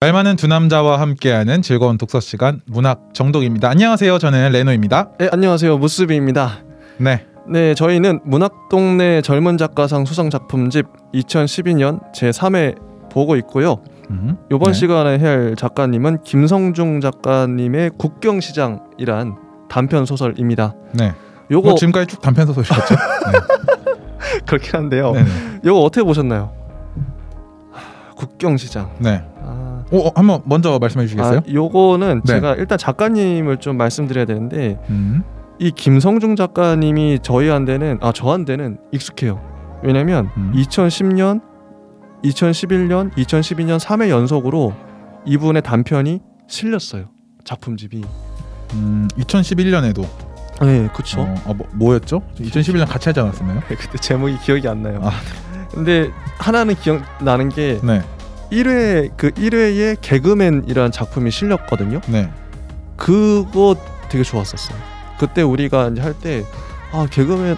말 많은 두 남자와 함께하는 즐거운 독서 시간 문학 정독입니다. 안녕하세요. 저는 레노입니다. 네, 안녕하세요. 무스비입니다. 네, 저희는 문학동네 젊은 작가상 수상 작품집 2012년 제3회 보고 있고요. 이번 시간에 할 작가님은 김성중 작가님의 국경시장이란 단편 소설입니다. 네. 요거 지금까지 쭉 단편 소설이었죠. 네. 그렇긴 한데요. 요거 어떻게 보셨나요? 국경시장. 네. 한번 먼저 말씀해 주시겠어요? 요거는 제가 일단 작가님을 좀 말씀드려야 되는데 이 김성중 작가님이 저한테는 익숙해요. 왜냐면 2010년, 2011년, 2012년 3회 연속으로 이분의 단편이 실렸어요. 작품집이. 2011년에도. 네, 그렇죠. 뭐였죠? 2011년 같이 하지 않았었나요? 그때 제목이 기억이 안 나요. 근데 하나는 기억나는 게 네. 1회에 개그맨이라는 작품이 실렸거든요. 네. 그거 되게 좋았었어요. 그때 우리가 이제 할 때 개그맨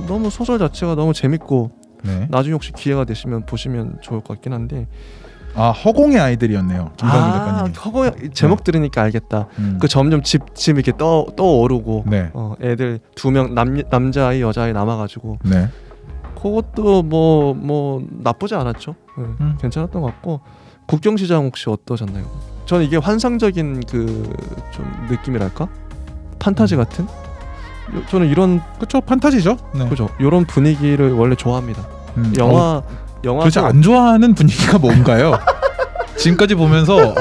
너무 소설 자체가 너무 재밌고 네. 나중에 혹시 기회가 되시면 보시면 좋을 것 같긴 한데 허공의 아이들이었네요. 김성중 작가님이. 허공의 제목 들으니까 알겠다. 그 점점 집 이렇게 떠오르고 네. 애들 2명 남자아이 여자아이 남아가지고 네. 그것도 뭐 나쁘지 않았죠. 괜찮았던 것 같고 국경시장 혹시 어떠셨나요? 저는 이게 환상적인 그 좀 느낌이랄까? 판타지 같은? 저는 이런 그렇죠. 판타지죠. 네. 그죠. 이런 분위기를 원래 좋아합니다. 영화 도대체 안 좋아하는 분위기가 뭔가요? 지금까지 보면서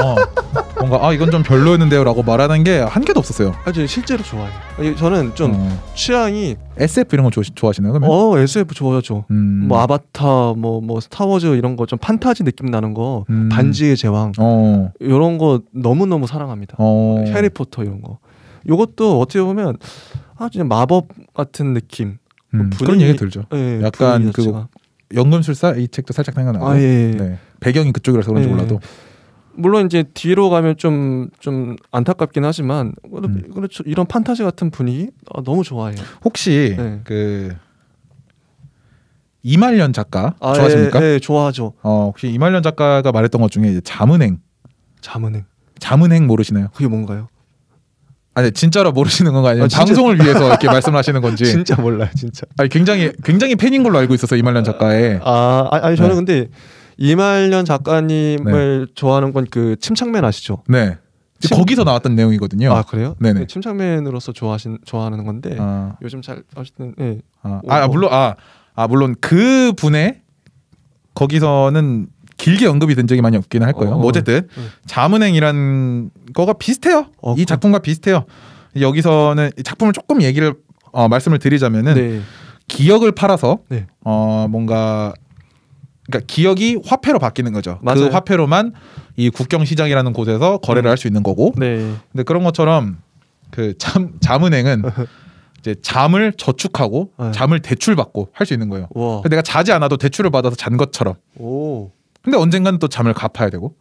뭔가 이건 좀 별로였는데요라고 말하는 게 한 개도 없었어요. 실제로 좋아해요. 저는 좀 취향이 SF 이런 거 좋아하시나요? 그러면? SF 좋아하죠. 뭐 아바타, 뭐 스타워즈 이런 거 좀 판타지 느낌 나는 거, 반지의 제왕 이런 거 너무 사랑합니다. 해리포터 이런 거. 이것도 어떻게 보면 진짜 마법 같은 느낌. 그런 얘기 들죠. 네, 약간 그 연금술사 이 책도 살짝 생각나고. 예. 네. 배경이 그쪽이라서 그런지 몰라도. 물론 이제 뒤로 가면 좀 안타깝긴 하지만 그렇죠. 이런 판타지 같은 분위기 너무 좋아해요. 혹시 그 이말년 작가 좋아하십니까? 네, 좋아하죠. 혹시 이말년 작가가 말했던 것 중에 이제 자문행 모르시나요? 그게 뭔가요? 아니 진짜로 모르시는 건가 아니면 방송을 위해서 이렇게 말씀하시는 건지. 진짜 몰라요, 진짜. 아니 굉장히 팬인 걸로 알고 있어서 이말년 작가의. 아니 저는 근데 이말년 작가님을 좋아하는 건 그 침착맨 아시죠? 네. 거기서 나왔던 내용이거든요. 그래요? 네네. 침착맨으로서 좋아하는 건데 요즘 잘 어쨌든 물론 그 분의 거기서는 길게 언급이 된 적이 많이 없기는 할 거예요. 어쨌든 자문행이란 거가 비슷해요. 이 작품과 비슷해요. 여기서는 이 작품을 조금 얘기를 말씀을 드리자면은 기억을 팔아서 뭔가 그러니까 기억이 화폐로 바뀌는 거죠. 맞아요. 그 화폐로만 이 국경시장이라는 곳에서 거래를 할 수 있는 거고. 근데 그런 것처럼 그 자문행은 이제 잠을 저축하고 잠을 대출받고 할 수 있는 거예요. 내가 자지 않아도 대출을 받아서 잔 것처럼. 근데 언젠가는 또 잠을 갚아야 되고.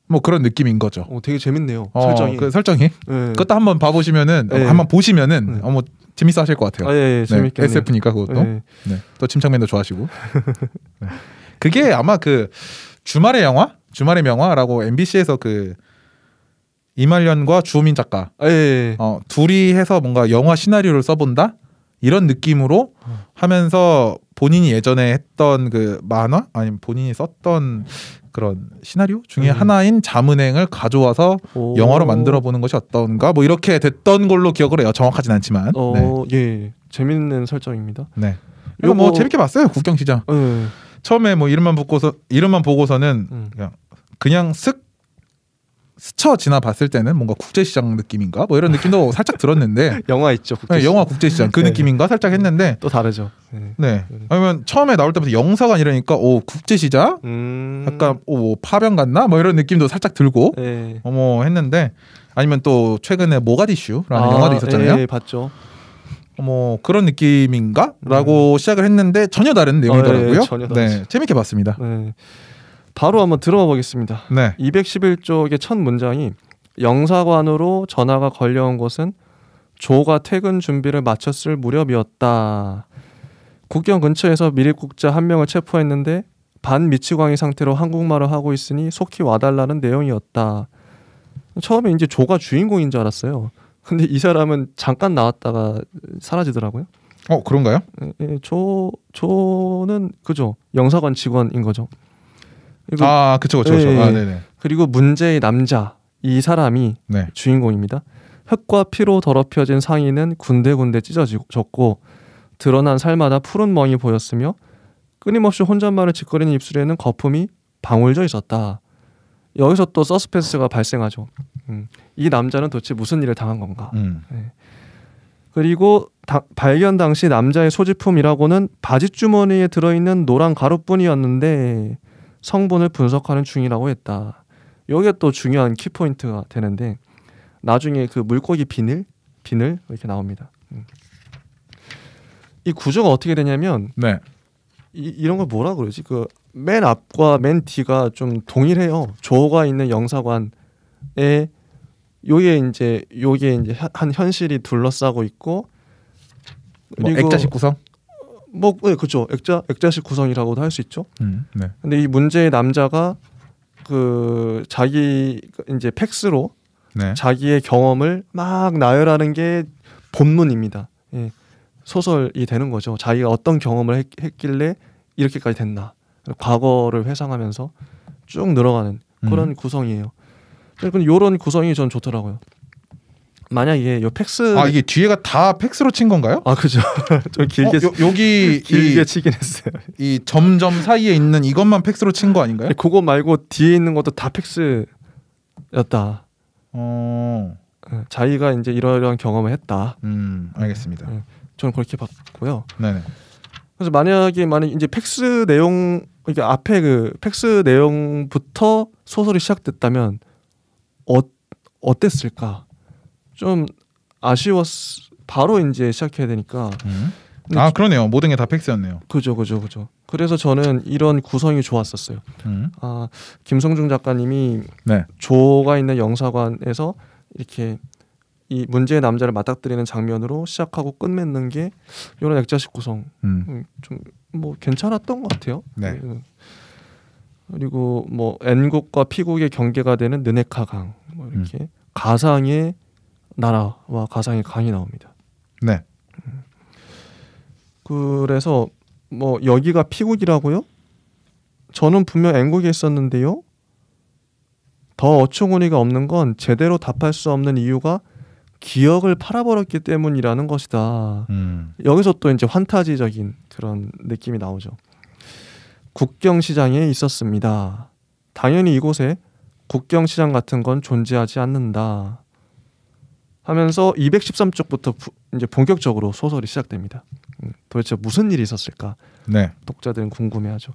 뭐 그런 느낌인 거죠. 되게 재밌네요. 설정이. 그 설정이. 그것도 한번 봐보시면은 한번 보시면은 뭐 재밌어 하실 것 같아요. 재밌겠네요. SF니까 그것도. 또 침착맨도 좋아하시고. 그게 아마 그 주말의 명화라고 MBC에서 그 이말년과 주호민 작가 둘이 해서 뭔가 영화 시나리오를 써본다 이런 느낌으로 하면서 본인이 예전에 했던 그 만화 아니면 본인이 썼던 그런 시나리오 중에 하나인 자문행을 가져와서 영화로 만들어 보는 것이 어떤가 뭐 이렇게 됐던 걸로 기억을 해요. 정확하진 않지만. 재밌는 설정입니다. 네. 이거 뭐 재밌게 봤어요. 국경시장. 처음에 뭐 이름만 보고서는 그냥 스쳐 지나 봤을 때는 뭔가 국제시장 느낌인가 뭐 이런 느낌도 살짝 들었는데 영화 있죠. 국제시장. 영화 국제시장 그 느낌인가 살짝 했는데 또 다르죠. 아니면 처음에 나올 때부터 영사관 이러니까 국제시장 약간 파병 같나 뭐 이런 느낌도 살짝 들고 했는데 아니면 또 최근에 모가디슈라는 영화도 있었잖아요. 봤죠. 그런 느낌인가라고 시작을 했는데 전혀 다른 내용이더라고요. 전혀 다르죠. 재밌게 봤습니다. 바로 한번 들어가 보겠습니다. 211쪽의 첫 문장이 영사관으로 전화가 걸려온 것은 조가 퇴근 준비를 마쳤을 무렵이었다. 국경 근처에서 미립국자 한 명을 체포했는데 반미치광이 상태로 한국말을 하고 있으니 속히 와달라는 내용이었다. 처음에 이제 조가 주인공인 줄 알았어요. 근데 이 사람은 잠깐 나왔다가 사라지더라고요. 그런가요? 예, 조는 그죠. 영사관 직원인 거죠. 그리고, 그쵸. 네네. 그리고 문제의 남자 이 사람이 네. 주인공입니다. 흙과 피로 더럽혀진 상의는 군데군데 찢어졌고 드러난 살마다 푸른 멍이 보였으며 끊임없이 혼잣말을 짓거리는 입술에는 거품이 방울져 있었다. 여기서 또 서스펜스가 발생하죠. 이 남자는 도대체 무슨 일을 당한 건가. 네. 그리고 발견 당시 남자의 소지품이라고는 바지주머니에 들어있는 노란 가루뿐이었는데 성분을 분석하는 중이라고 했다. 여기가 또 중요한 키포인트가 되는데 나중에 그 물고기 비늘 이렇게 나옵니다. 이 구조가 어떻게 되냐면 네. 이런 걸 뭐라 그러지? 그 맨 앞과 맨 뒤가 좀 동일해요. 조가 있는 영사관에 요게 이제 한 현실이 둘러싸고 있고 그리고 액자식 구성? 네, 그렇죠. 액자식 구성이라고도 할 수 있죠. 네. 근데 이 문제의 남자가 그 자기 이제 팩스로 네. 자기의 경험을 막 나열하는 게 본문입니다. 예. 소설이 되는 거죠. 자기가 어떤 경험을 했길래 이렇게까지 됐나. 과거를 회상하면서 쭉 늘어가는 그런 구성이에요. 이런 구성이 전 좋더라고요. 만약에 요 팩스 이게 뒤에가 다 팩스로 친 건가요? 그죠. 좀 길게 여기 길게 치긴 했어요. 이 점점 사이에 있는 이것만 팩스로 친 거 아닌가요? 그거 말고 뒤에 있는 것도 다 팩스였다. 자기가 이제 이러한 경험을 했다. 알겠습니다. 저는 그렇게 봤고요. 네네. 그래서 만약에 이제 팩스 내용 이게 앞에 그 팩스 내용부터 소설이 시작됐다면 어땠을까? 좀 바로 이제 시작해야 되니까. 그러네요. 모든 게 다 팩스였네요. 그죠. 그래서 저는 이런 구성이 좋았었어요. 김성중 작가님이 네. 조가 있는 영사관에서 이렇게 이 문제의 남자를 맞닥뜨리는 장면으로 시작하고 끝맺는 게 이런 액자식 구성 좀 뭐 괜찮았던 것 같아요. 네. 그리고 뭐 N국과 P국의 경계가 되는 느네카강 뭐 이렇게 가상의 나라와 가상의 강이 나옵니다. 네. 그래서 뭐 여기가 P국이라고요? 저는 분명 N국에 있었는데요. 더 어처구니가 없는 건 제대로 답할 수 없는 이유가 기억을 팔아버렸기 때문이라는 것이다. 여기서 또 이제 환타지적인 그런 느낌이 나오죠. 국경시장에 있었습니다. 당연히 이곳에 국경시장 같은 건 존재하지 않는다. 하면서 213쪽부터 이제 본격적으로 소설이 시작됩니다. 도대체 무슨 일이 있었을까? 네. 독자들은 궁금해하죠.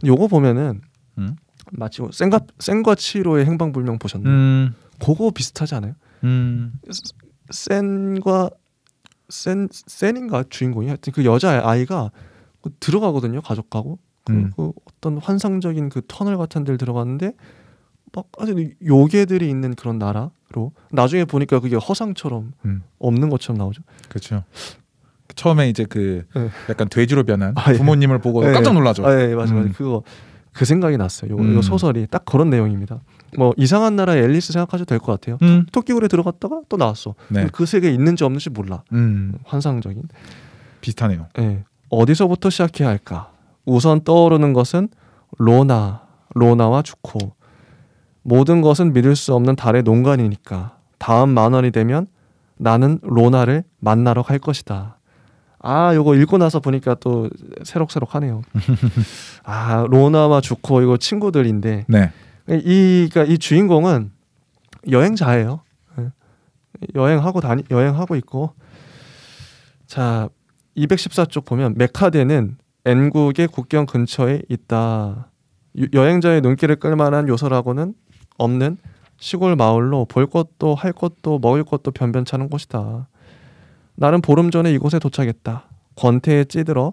요거 보면은 마치 센과 치히로의 행방불명 보셨나요? 그거 비슷하지 않아요? 센인가 주인공이 하여튼 그 여자 아이가 들어가거든요. 가족하고 그 어떤 환상적인 그 터널 같은 데를 들어갔는데 막 아주 요괴들이 있는 그런 나라로 나중에 보니까 그게 허상처럼 없는 것처럼 나오죠. 그렇죠. 처음에 이제 그 약간 돼지로 변한 부모님을 보고 깜짝 놀라죠. 맞아. 그거 그 생각이 났어요. 요 소설이 딱 그런 내용입니다. 뭐 이상한 나라의 앨리스 생각하셔도 될 것 같아요. 토끼굴에 들어갔다가 또 나왔어. 네. 그 세계에 있는지 없는지 몰라. 환상적인. 비슷하네요. 네. 어디서부터 시작해야 할까? 우선 떠오르는 것은 로나와 주코. 모든 것은 믿을 수 없는 달의 농간이니까 다음 10,000원이 되면 나는 로나를 만나러 갈 것이다. 요거 읽고 나서 보니까 또 새록새록하네요. 로나와 주코 이거 친구들인데 네. 그러니까 이 주인공은 여행자예요. 여행하고 있고 자 214쪽 보면 메카데는 N국의 국경 근처에 있다. 여행자의 눈길을 끌만한 요소라고는 없는 시골 마을로 볼 것도 할 것도 먹을 것도 변변찮은 곳이다. 나는 보름 전에 이곳에 도착했다. 권태에 찌들어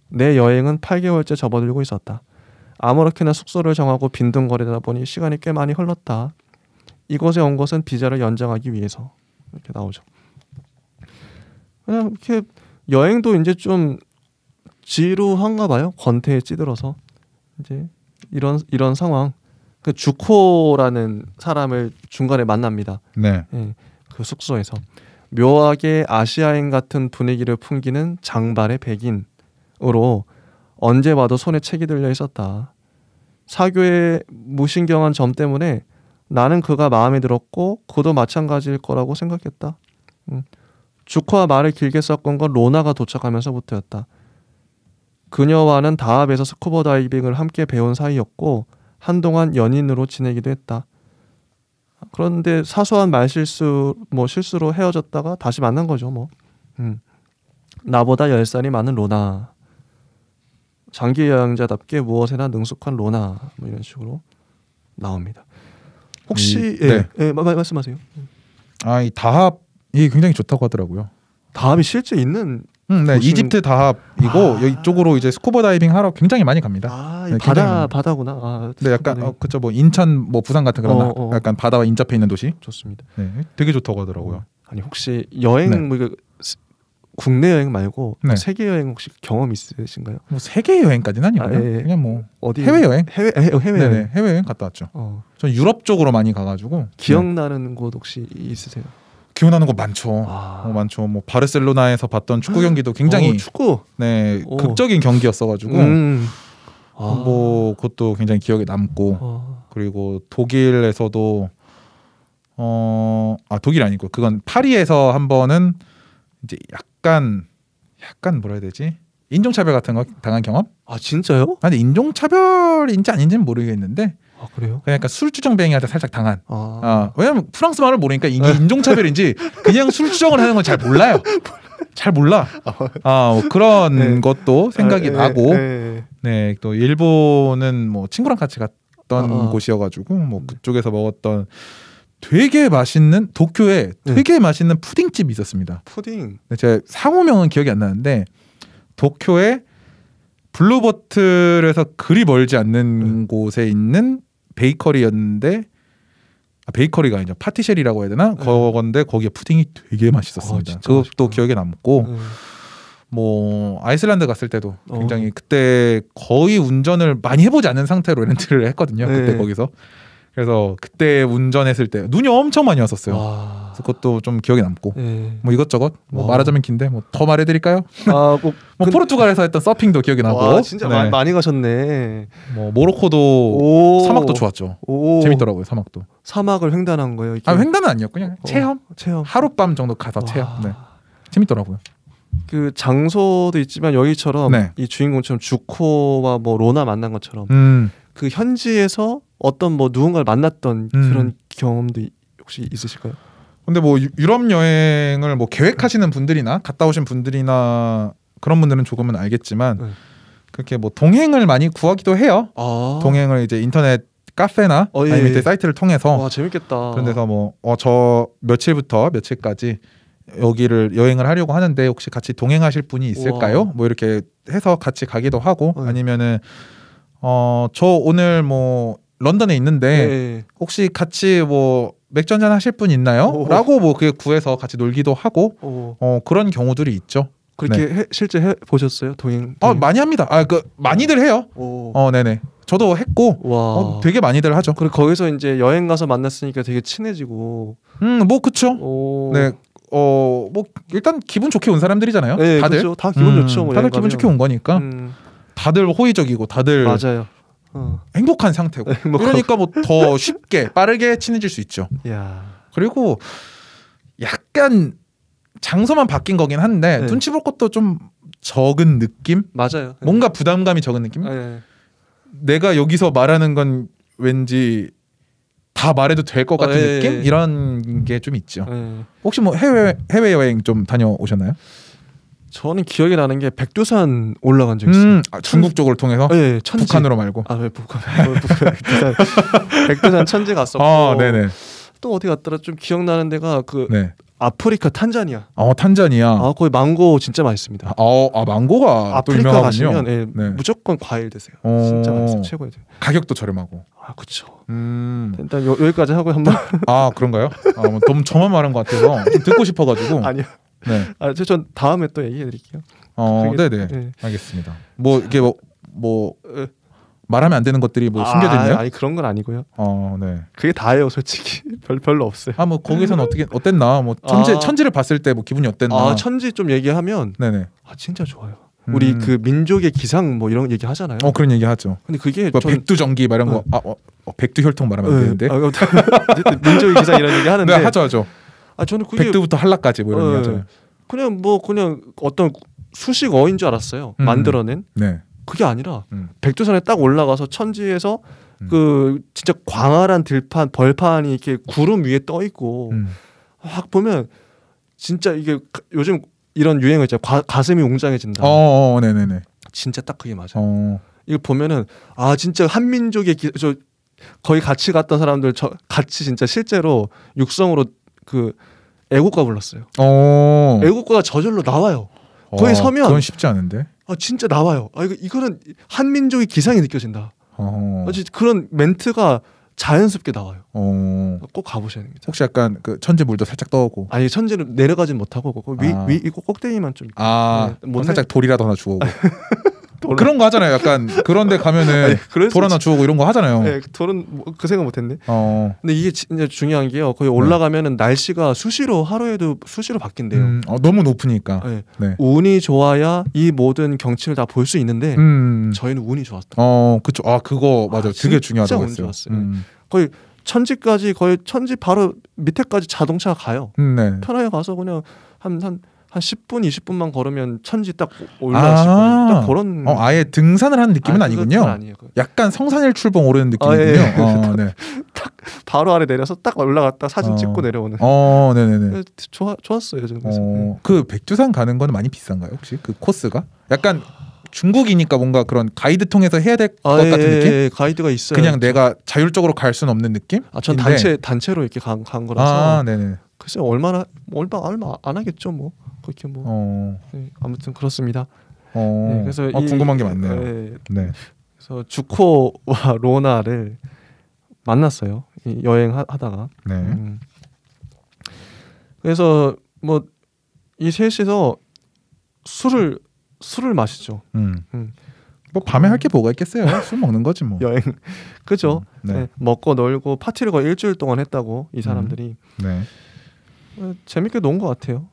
내 여행은 8개월째 접어들고 있었다. 아무렇게나 숙소를 정하고 빈둥거리다 보니 시간이 꽤 많이 흘렀다. 이곳에 온 것은 비자를 연장하기 위해서. 이렇게 나오죠. 그냥 이렇게 여행도 이제 좀 지루한가 봐요. 권태에 찌들어서 이제 이런 상황. 그 주코라는 사람을 중간에 만납니다. 네. 예, 그 숙소에서 묘하게 아시아인 같은 분위기를 풍기는 장발의 백인으로 언제 봐도 손에 책이 들려 있었다. 사교의 무신경한 점 때문에 나는 그가 마음에 들었고 그도 마찬가지일 거라고 생각했다. 주코와 말을 길게 섞은 건 로나가 도착하면서부터였다. 그녀와는 다합에서 스쿠버 다이빙을 함께 배운 사이였고 한동안 연인으로 지내기도 했다. 그런데 사소한 말실수 실수로 헤어졌다가 다시 만난 거죠. 나보다 10살이 많은 로나. 장기 여행자답게 무엇에나 능숙한 로나. 이런 식으로 나옵니다. 혹시 말씀하세요. 이 다합이 굉장히 좋다고 하더라고요. 다합이 실제 있는 네, 이집트 다합이고 이쪽으로 이제 스쿠버 다이빙 하러 굉장히 많이 갑니다. 네, 바다구나. 네, 약간 그쵸, 인천 부산 같은 그런 약간 바다와 인접해 있는 도시. 좋습니다. 네, 되게 좋다고 하더라고요. 아니 혹시 여행 국내 여행 말고 세계 여행 혹시 경험 있으신가요? 세계 여행까지는 아니고요. 그냥 어디 해외 여행. 해외 여행 갔다 왔죠. 전 유럽 쪽으로 많이 가가지고. 기억나는 곳 혹시 있으세요? 기억나는 거 많죠. 많죠. 바르셀로나에서 봤던 축구 경기도 굉장히 극적인 경기였어가지고 그것도 굉장히 기억에 남고 그리고 독일에서도 독일 아니고 그건 파리에서 한 번은 이제 약간 뭐라 해야 되지? 인종차별 같은 거 당한 경험? 진짜요? 근데 인종차별인지 아닌지는 모르겠는데. 그래요? 그러니까 술주정뱅이한테 살짝 당한. 왜냐면 프랑스 말을 모르니까 이게 인종차별인지 그냥 술주정을 하는 건 잘 몰라요. 잘 몰라. 그런 것도 생각이 나고. 네, 또 일본은 친구랑 같이 갔던 곳이어가지고 그쪽에서 먹었던 되게 맛있는 도쿄에 되게 맛있는 푸딩집이 있었습니다. 푸딩. 제가 상호명은 기억이 안 나는데 도쿄에 블루버틀에서 그리 멀지 않는 곳에 있는 베이커리였는데 베이커리가 아니죠. 파티셰리라고 해야 되나? 그건데 거기에 푸딩이 되게 맛있었습니다. 그것도 맛있구나. 기억에 남고 아이슬란드 갔을 때도 굉장히 그때 거의 운전을 많이 해보지 않은 상태로 렌트를 했거든요. 그때 거기서. 그래서 그때 운전했을 때 눈이 엄청 많이 왔었어요. 그래서 그것도 좀 기억에 남고 이것저것 말하자면 긴데 더 말해드릴까요? 포르투갈에서 했던 서핑도 기억이 나고. 진짜 많이 가셨네. 모로코도 사막도 좋았죠. 재밌더라고요. 사막도. 사막을 횡단한 거예요? 횡단은 아니었고 그냥 체험. 하룻밤 정도 가서 체험. 재밌더라고요. 그 장소도 있지만 여기처럼 이 주인공처럼 주코와 로나 만난 것처럼 그 현지에서 어떤 누군가를 만났던 그런 경험도 혹시 있으실까요? 근데 유럽 여행을 계획하시는 분들이나 갔다 오신 분들이나 그런 분들은 조금은 알겠지만 그렇게 동행을 많이 구하기도 해요. 동행을 이제 인터넷 카페나 아니면 밑에 사이트를 통해서. 재밌겠다. 그런 데서 저 며칠부터 며칠까지 여기를 여행을 하려고 하는데 혹시 같이 동행하실 분이 있을까요? 이렇게 해서 같이 가기도 하고 아니면은 저 오늘 런던에 있는데 혹시 같이 맥주 한잔 하실 분 있나요? 라고 그게 구해서 같이 놀기도 하고 그런 경우들이 있죠. 그렇게 실제 해 보셨어요? 동행? 많이 합니다. 많이들 해요. 네네. 저도 했고 되게 많이들 하죠. 그리고 거기서 이제 여행 가서 만났으니까 되게 친해지고. 그쵸. 네. 일단 기분 좋게 온 사람들이잖아요. 다들. 그렇죠. 다 기분 좋죠. 다들 기분 좋게 온 거니까. 다들 호의적이고 다들 맞아요. 행복한 상태고. 그러니까 더 쉽게 빠르게 친해질 수 있죠. 그리고 약간 장소만 바뀐 거긴 한데 눈치 볼 것도 좀 적은 느낌? 맞아요. 뭔가 부담감이 적은 느낌? 내가 여기서 말하는 건 왠지 다 말해도 될 것 같은 느낌? 이런 게 좀 있죠. 혹시 해외 여행 좀 다녀오셨나요? 저는 기억이 나는 게 백두산 올라간 적 있어요. 중국 쪽을 통해서? 네, 천지. 북한으로 말고. 왜 북한? 백두산 천지 갔었고. 네네. 또 어디 갔더라? 좀 기억나는 데가 아프리카 탄자니아. 탄자니아. 거기 망고 진짜 맛있습니다. 망고가 아프리카 가시면 무조건 과일 드세요. 진짜 맛있어요. 최고예요. 가격도 저렴하고. 그렇죠. 일단 여기까지 하고 한번. 그런가요? 너무 저만 말한 것 같아서 좀 듣고 싶어가지고. 아니요. 전 다음에 또 얘기해드릴게요. 네네. 알겠습니다. 이게 말하면 안 되는 것들이 뭐 숨겨져 있나요? 아니 그런 건 아니고요. 네. 그게 다예요, 솔직히. 별로 없어요. 뭐 거기서는 어땠나? 뭐 천지를 봤을 때 뭐 기분이 어땠나? 천지 좀 얘기하면 네네. 진짜 좋아요. 우리 그 민족의 기상 뭐 이런 얘기 하잖아요. 그런 얘기 하죠. 근데 그게 뭐 백두전기 막 이런 거 백두혈통 말하면 안 되는데. 민족의 기상 이런 얘기 하는데. 네, 하죠. 저는 그게 백두부터 한라까지 뭐 이런 얘기 하죠. 그냥 어떤 수식 어인 줄 알았어요. 만들어낸. 네. 그게 아니라 백두산에 딱 올라가서 천지에서 그 진짜 광활한 들판 벌판이 이렇게 구름 위에 떠 있고 확 보면 진짜 이게 요즘 이런 유행어 있잖아요. 가슴이 웅장해진다. 네네네. 진짜 딱 그게 맞아요. 이거 보면은 진짜 한민족의 저 거의 같이 갔던 사람들 같이 진짜 실제로 육성으로 그 애국가 불렀어요. 애국가가 저절로 나와요. 거기 서면 그건 쉽지 않은데. 진짜 나와요. 이거는 한민족의 기상이 느껴진다. 그런 멘트가 자연스럽게 나와요. 꼭 가보셔야 됩니다. 혹시 약간 그 천재 물도 살짝 떠오고. 아니 천재는 내려가진 못하고 위 이거 꼭대기만 좀. 살짝 돌이라도 하나 주워오고. 그런 거 하잖아요. 약간 그런데 가면은 돌 하나 주우고 이런 거 하잖아요. 네, 돌은 그 생각 못했네. 근데 이게 진짜 중요한 게요. 거기 올라가면은 날씨가 하루에도 수시로 바뀐대요. 너무 높으니까. 네. 운이 좋아야 이 모든 경치를 다 볼 수 있는데 저희는 운이 좋았다. 그쵸. 그거 맞아. 되게 중요하다고 했어요. 거의 천지까지 거의 천지 바로 밑에까지 자동차가 가요. 네. 편하게 가서 그냥 한 10분, 20분만 걸으면 천지 딱 올라가시고 딱 그런. 아예 등산을 하는 느낌은 아니군요. 아니에요. 약간 성산일출봉 오르는 느낌이군요. 네. 딱 바로 아래 내려서 딱 올라갔다 사진 찍고 내려오는. 네네네. 좋았어요. 그 백두산 가는 건 많이 비싼가요? 혹시 그 코스가? 약간 중국이니까 뭔가 그런 가이드 통해서 해야 될 것 같은 느낌? 가이드가 있어요. 그냥 내가 자율적으로 갈 수는 없는 느낌? 전 단체로 이렇게 간 거라서. 네네. 글쎄 얼마 안 하겠죠 뭐. 그렇게 뭐. 아무튼 그렇습니다. 네, 그래서 궁금한 게 많네요. 네. 그래서 주코와 로나를 만났어요. 여행하다가. 네. 그래서 뭐 이 셋이서 술을 마시죠. 뭐 밤에 할 게 뭐가 있겠어요? 술 먹는 거지 뭐. 여행. 그죠? 네. 먹고 놀고 파티를 거의 일주일 동안 했다고 이 사람들이. 네. 재밌게 논 것 같아요.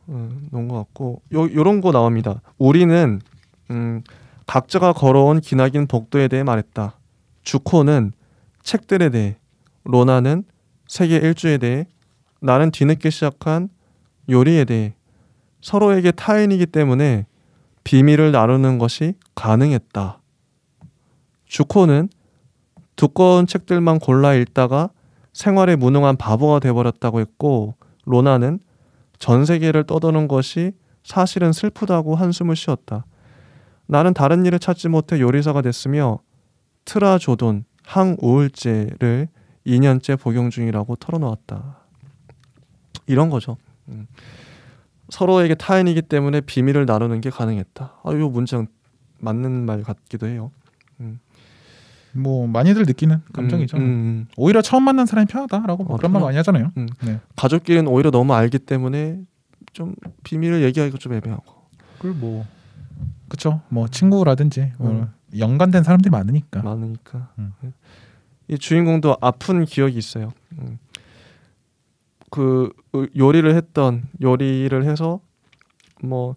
논 것 같고 요런 거 나옵니다. 우리는 각자가 걸어온 기나긴 복도에 대해 말했다. 주코는 책들에 대해, 로나는 세계 일주에 대해, 나는 뒤늦게 시작한 요리에 대해 서로에게 타인이기 때문에 비밀을 나누는 것이 가능했다. 주코는 두꺼운 책들만 골라 읽다가 생활에 무능한 바보가 돼버렸다고 했고, 로나는 전 세계를 떠도는 것이 사실은 슬프다고 한숨을 쉬었다. 나는 다른 일을 찾지 못해 요리사가 됐으며 트라조돈 항우울제를 2년째 복용 중이라고 털어놓았다. 이런 거죠. 서로에게 타인이기 때문에 비밀을 나누는 게 가능했다. 이 문장 맞는 말 같기도 해요. 뭐 많이들 느끼는 감정이죠. 오히려 처음 만난 사람이 편하다라고 그런 말 많이 하잖아요. 네. 가족끼리는 오히려 너무 알기 때문에 좀 비밀을 얘기하기가 좀 애매하고. 그리고 뭐 그렇죠. 뭐 친구라든지 연관된 사람들이 많으니까. 이 주인공도 아픈 기억이 있어요. 그 요리를 해서 뭐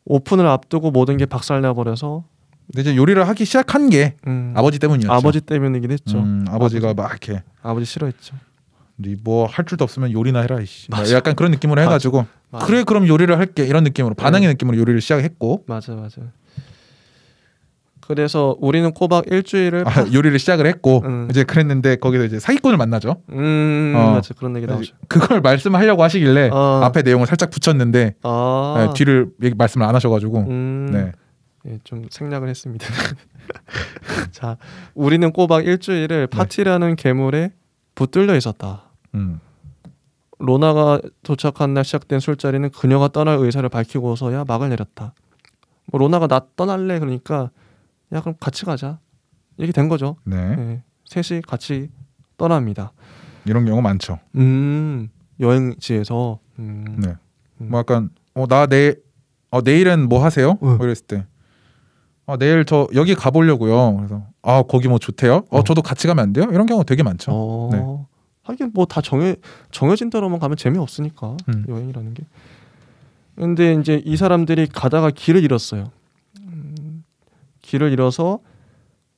오픈을 앞두고 모든 게 박살나 버려서. 근데 이제 요리를 하기 시작한 게 아버지 때문이었죠. 아버지 때문이긴 했죠. 아버지가 막 이렇게 아버지 싫어했죠. 뭐 할 줄도 없으면 요리나 해라 이씨. 약간 그런 느낌으로 해가지고 그래 그럼 요리를 할게 이런 느낌으로 반항의 느낌으로 요리를 시작했고. 맞아. 그래서 우리는 꼬박 일주일을 요리를 시작을 했고 이제 그랬는데 거기서 이제 사기꾼을 만나죠. 맞아 그런 얘기 나오죠. 그걸 말씀하려고 하시길래 앞에 내용을 살짝 붙였는데 뒤를 말씀을 안 하셔가지고 네. 예, 좀 생략을 했습니다. 자, 우리는 꼬박 일주일을 파티라는 괴물에 붙들려 있었다. 로나가 도착한 날 시작된 술자리는 그녀가 떠날 의사를 밝히고서야 막을 내렸다. 뭐 로나가 나 떠날래 그러니까 야 그럼 같이 가자 이렇게 된 거죠. 네. 셋이 같이 떠납니다. 이런 경우 많죠. 여행지에서. 네. 뭐 약간 나 내일은 뭐 하세요? 이랬을 때 내일 저 여기 가보려고요. 그래서 거기 뭐 좋대요. 저도 같이 가면 안 돼요? 이런 경우 되게 많죠. 네. 하긴 뭐 다 정해진 대로만 가면 재미없으니까 여행이라는 게. 근데 이제 이 사람들이 가다가 길을 잃었어요. 길을 잃어서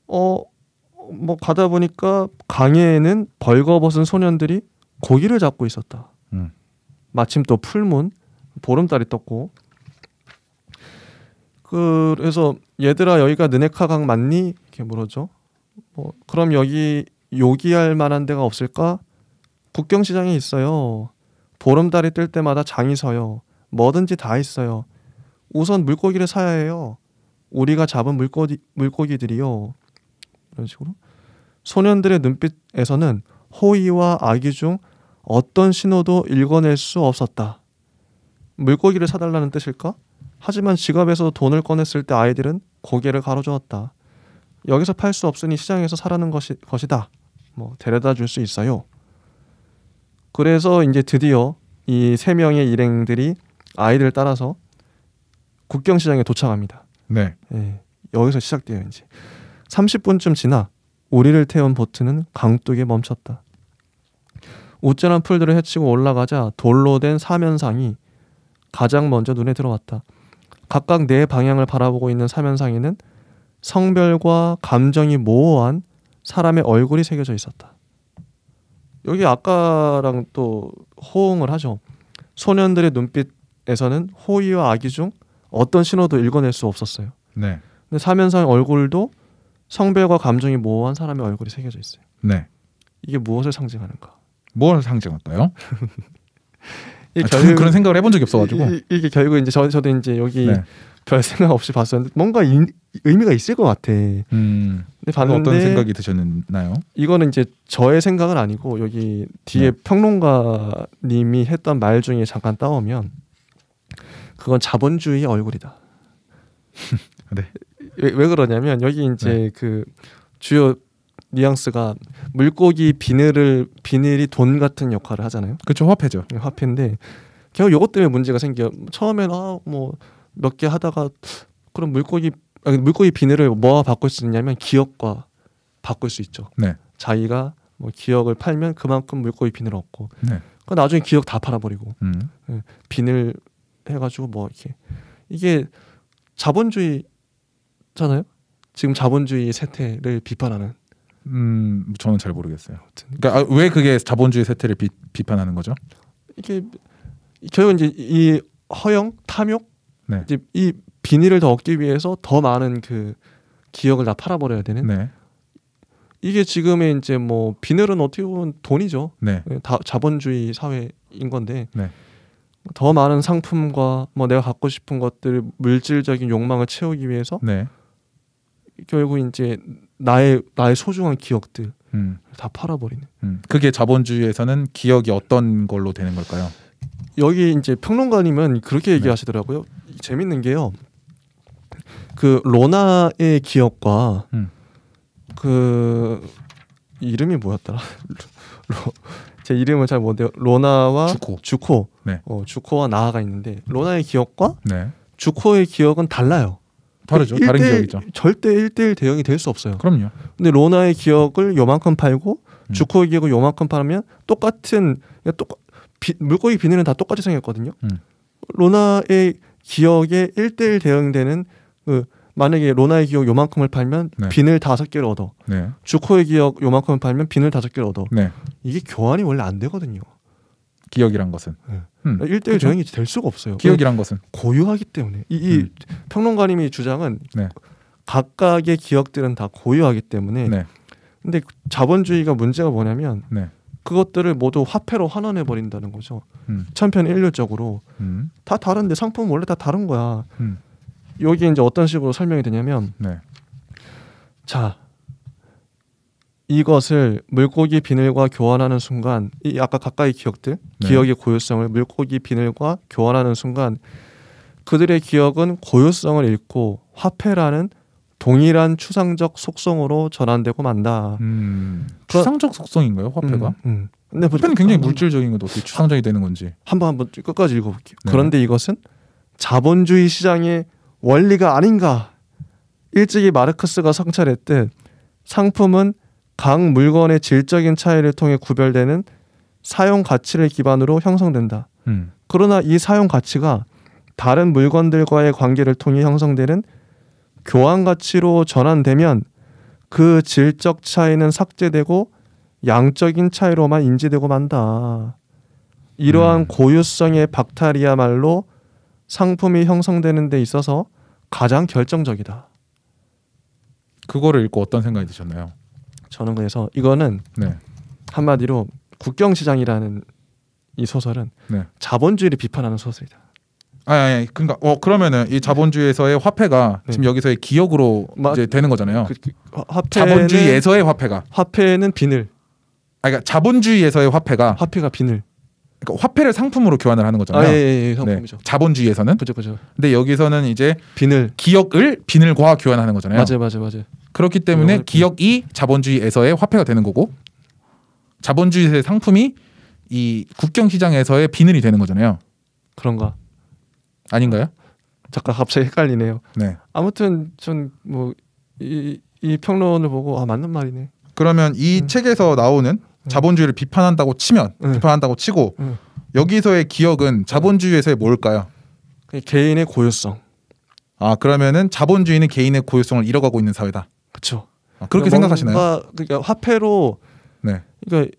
뭐 가다 보니까 강에는 벌거벗은 소년들이 고기를 잡고 있었다. 마침 또 풀문, 보름달이 떴고. 그래서 얘들아 여기가 느네카강 맞니? 이렇게 물었죠. 그럼 여기 요기할 만한 데가 없을까? 국경시장에 있어요. 보름달이 뜰 때마다 장이 서요. 뭐든지 다 있어요. 우선 물고기를 사야 해요. 우리가 잡은 물고기들이요. 이런 식으로. 소년들의 눈빛에서는 호의와 악의 중 어떤 신호도 읽어낼 수 없었다. 물고기를 사달라는 뜻일까? 하지만 지갑에서 돈을 꺼냈을 때 아이들은 고개를 가로저었다. 여기서 팔 수 없으니 시장에서 사라는 것이다. 데려다 줄 수 있어요. 그래서 이제 드디어 이 3명의 일행들이 아이들을 따라서 국경시장에 도착합니다. 네. 여기서 시작돼요. 이제 30분쯤 지나 우리를 태운 보트는 강둑에 멈췄다. 우짜란 풀들을 헤치고 올라가자 돌로 된 사면상이 가장 먼저 눈에 들어왔다. 각각 네 방향을 바라보고 있는 사면상에는 성별과 감정이 모호한 사람의 얼굴이 새겨져 있었다. 여기 아까랑 또 호응을 하죠. 소년들의 눈빛에서는 호의와 악의 중 어떤 신호도 읽어낼 수 없었어요. 네. 근데 사면상의 얼굴도 성별과 감정이 모호한 사람의 얼굴이 새겨져 있어요. 네. 이게 무엇을 상징하는가? 무엇을 상징할까요? 저는 그런 생각을 해본 적이 없어가지고 이게 결국 이제 저도 이제 여기 별 생각 없이 봤었는데 뭔가 의미가 있을 것 같아. 근데 봤는데 어떤 생각이 드셨나요? 이거는 이제 저의 생각은 아니고 여기 뒤에 평론가님이 했던 말 중에 잠깐 따오면 그건 자본주의의 얼굴이다. 네. 왜 그러냐면 여기 이제 그 주요 뉘앙스가 물고기 비늘이 돈 같은 역할을 하잖아요. 그렇죠. 화폐죠. 화폐인데 결국 이것 때문에 문제가 생겨. 처음엔 뭐 몇 개 하다가 그럼 물고기 비늘을 뭐와 바꿀 수 있냐면 기억과 바꿀 수 있죠. 네. 자기가 뭐 기억을 팔면 그만큼 물고기 비늘을 얻고. 네. 그 나중에 기억 다 팔아버리고 비늘 해가지고 뭐 이렇게 이게 자본주의잖아요. 지금 자본주의 세태를 비판하는. 저는 잘 모르겠어요. 그러니까 왜 그게 자본주의 세태를 비판하는 거죠? 이게 결국 이제 이 허영, 탐욕, 이제 이 비닐을 더 얻기 위해서 더 많은 그 기억을 다 팔아버려야 되는. 이게 지금의 이제 뭐 비늘은 어떻게 보면 돈이죠. 다 자본주의 사회인 건데 더 많은 상품과 뭐 내가 갖고 싶은 것들 물질적인 욕망을 채우기 위해서 결국 이제 나의 소중한 기억들 다 팔아버리는. 그게 자본주의에서는 기억이 어떤 걸로 되는 걸까요? 여기 이제 평론가님은 그렇게 얘기하시더라고요. 재밌는 게요. 그 로나의 기억과 그 이름이 뭐였더라? 제 이름을 잘 못해요. 로나와 주코. 주코와 나아가 있는데 로나의 기억과 주코의 기억은 달라요. 다르죠. 다른 기억이죠. 절대 1대1 대응이 될 수 없어요. 그럼요. 근데 로나의 기억을 요만큼 팔고 주코의 기억을 요만큼 팔면 물고기 비늘은 다 똑같이 생겼거든요. 로나의 기억에 1대1 대응되는 만약에 로나의 기억 요만큼을 팔면 비늘 5개를 얻어. 주코의 기억 요만큼을 팔면 비늘 5개를 얻어. 이게 교환이 원래 안 되거든요. 기억이란 것은 1대1 대응이 될 수가 없어요. 기억이란 것은 고유하기 때문에 이 평론가님의 주장은 각각의 기억들은 다 고유하기 때문에 근데 자본주의가 문제가 뭐냐면 그것들을 모두 화폐로 환원해 버린다는 거죠. 천편일률적으로 다 다른데 상품은 원래 다 다른 거야. 여기 이제 어떤 식으로 설명이 되냐면 자 이것을 물고기 비늘과 교환하는 순간 이 아까 가까이 기억들 기억의 고유성을 물고기 비늘과 교환하는 순간 그들의 기억은 고유성을 잃고 화폐라는 동일한 추상적 속성으로 전환되고 만다. 추상적 속성인가요, 화폐가? 근데 화폐는 굉장히 물질적인 건데 어떻게 추상적이 되는 건지. 한번 끝까지 읽어볼게요. 그런데 이것은 자본주의 시장의 원리가 아닌가 일찍이 마르크스가 성찰했듯 상품은 각 물건의 질적인 차이를 통해 구별되는 사용 가치를 기반으로 형성된다. 그러나 이 사용 가치가 다른 물건들과의 관계를 통해 형성되는 교환 가치로 전환되면 그 질적 차이는 삭제되고 양적인 차이로만 인지되고 만다. 이러한 고유성의 박탈이야말로 상품이 형성되는 데 있어서 가장 결정적이다. 그거를 읽고 어떤 생각이 드셨나요? 저는 그래서 이거는 네. 한마디로 국경시장이라는 이 소설은 네. 자본주의를 비판하는 소설이다. 아니 그러니까 그러면은 이 자본주의에서의 화폐가 네. 지금 여기서의 기억으로 이제 되는 거잖아요. 자본주의에서의 화폐는 비늘. 그러니까 자본주의에서의 화폐가 비늘. 그러니까 화폐를 상품으로 교환을 하는 거잖아요. 예, 상품이죠. 네. 자본주의에서는. 그죠. 근데 여기서는 이제 비늘. 기억을 비늘과 교환하는 거잖아요. 맞아요. 그렇기 때문에 기억이 자본주의에서의 화폐가 되는 거고 자본주의의 상품이 이 국경시장에서의 비늘이 되는 거잖아요. 그런가? 아닌가요? 잠깐 갑자기 헷갈리네요. 네. 아무튼 전 뭐 이 평론을 보고 맞는 말이네. 그러면 이 책에서 나오는 자본주의를 비판한다고 치면 비판한다고 치고 여기서의 기억은 자본주의에서의 뭘까요? 개인의 고유성. 그러면은 자본주의는 개인의 고유성을 잃어가고 있는 사회다. 그렇죠. 그렇게 생각하시나요? 그러니까 화폐로 네. 그러니까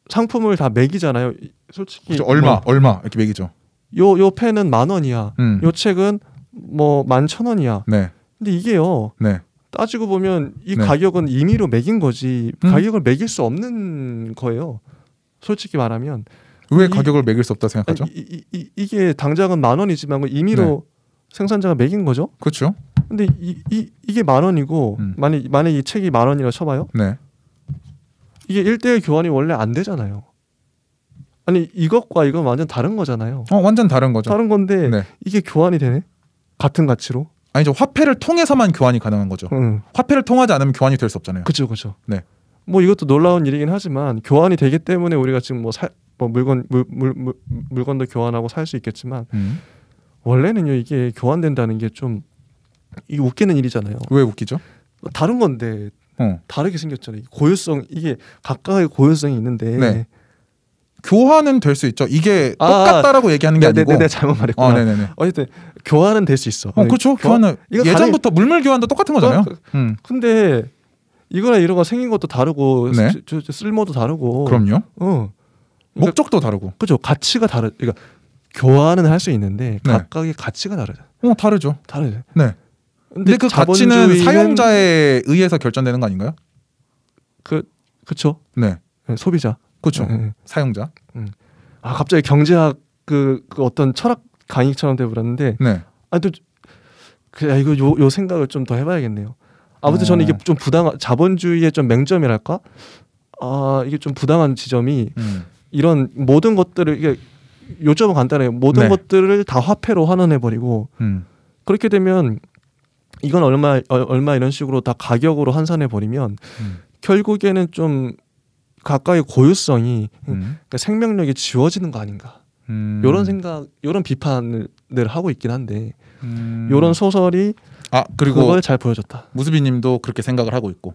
상품을 다 매기잖아요. 솔직히 그렇죠. 얼마 이렇게 매기죠. 요 펜은 10,000원이야. 요 책은 뭐 11,000원이야. 네. 근데 이게요. 네. 따지고 보면 이 가격은 임의로 매긴 거지 가격을 매길 수 없는 거예요. 솔직히 말하면 왜 가격을 매길 수 없다 생각하죠? 이게 당장은 10,000원이지만 임의로 생산자가 매긴 거죠. 그렇죠. 근데 이게 10,000원이고 만약 이 책이 10,000원이라고 쳐봐요. 네. 이게 1:1 교환이 원래 안 되잖아요. 아니 이것과 이건 완전 다른 거잖아요. 완전 다른 거죠. 다른 건데 이게 교환이 되네? 같은 가치로? 아니죠. 화폐를 통해서만 교환이 가능한 거죠. 화폐를 통하지 않으면 교환이 될 수 없잖아요. 그렇죠. 네. 뭐 이것도 놀라운 일이긴 하지만 교환이 되기 때문에 우리가 지금 물건도 교환하고 살 수 있겠지만 원래는요 이게 교환된다는 게 좀 이게 웃기는 일이잖아요. 왜 웃기죠? 다른 건데 다르게 생겼잖아요. 고유성 이게 각각의 고유성이 있는데. 네. 교환은 될 수 있죠. 이게 똑같다라고 얘기하는 게 아니고. 내가 잘못 말했구나. 네네네. 어쨌든 교환은 될 수 있어. 그렇죠. 교환은 예전부터 물물 교환도 똑같은 거잖아요. 근데 이거랑 이거가 생긴 것도 다르고 쓸모도 다르고. 그럼요. 그러니까, 목적도 다르고. 그렇죠. 가치가 그러니까 교환은 할 수 있는데 각각의 가치가 다르죠. 다르죠. 네. 근데 그 자본주의는... 가치는 사용자에 의해서 결정되는 거 아닌가요? 그렇죠. 네. 소비자. 그렇죠. 사용자. 갑자기 경제학 그 어떤 철학 강의처럼 돼버렸는데. 네. 이거 요 생각을 좀 더 해봐야겠네요. 아무튼 저는 이게 좀 부당한 자본주의의 좀 맹점이랄까? 이게 좀 부당한 지점이 이런 모든 것들을 이게 요점은 간단해요. 모든 것들을 다 화폐로 환원해버리고 그렇게 되면 이건 얼마 이런 식으로 다 가격으로 환산해버리면 결국에는 좀 가까이 고유성이 그러니까 생명력이 지워지는 거 아닌가 이런 생각, 이런 비판을 하고 있긴 한데 이런 소설이 그리고 그걸 잘 보여줬다. 무수비님도 그렇게 생각을 하고 있고,